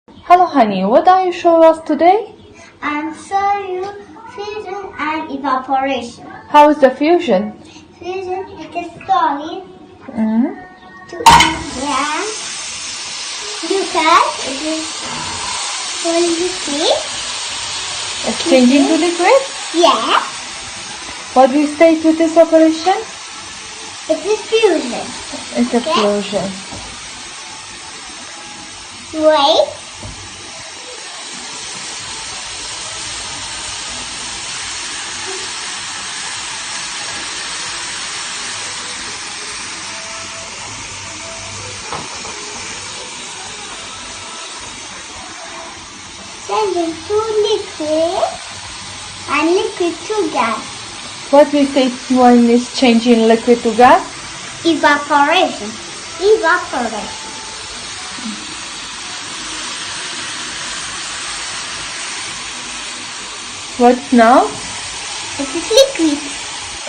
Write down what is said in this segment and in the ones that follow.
Hello, honey. What are you showing us today? I'm showing you fusion and evaporation. How is the fusion? Fusion is a solid Mm-hmm. to gas. Look at it is fully liquid. It's changing to liquid? Yes, What do we state with this operation? it is fusion. It's a Okay. fusion. Wait. Changing to liquid and liquid to gas. What we state when it's changing liquid to gas? Evaporation. Evaporation. What's now? It is liquid.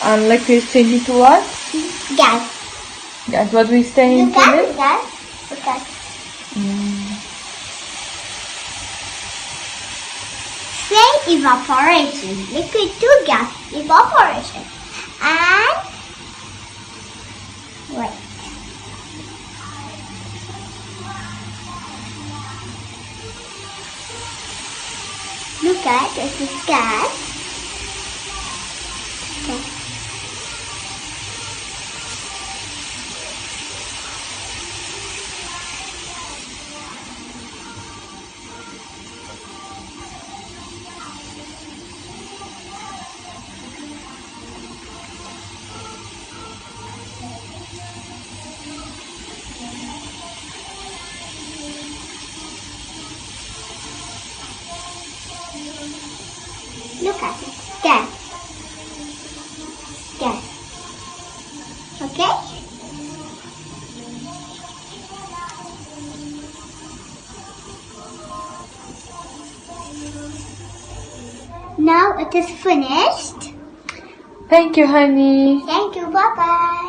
And liquid is changing to what? Gas. Gas. What we say Look into at this? gas. Look at. Say evaporation. Liquid to gas. Evaporation. And wait. Look at this is gas. Okay. Look at it. Gas. Gas. Okay? Now it is finished. Thank you, honey. Thank you. Bye-bye.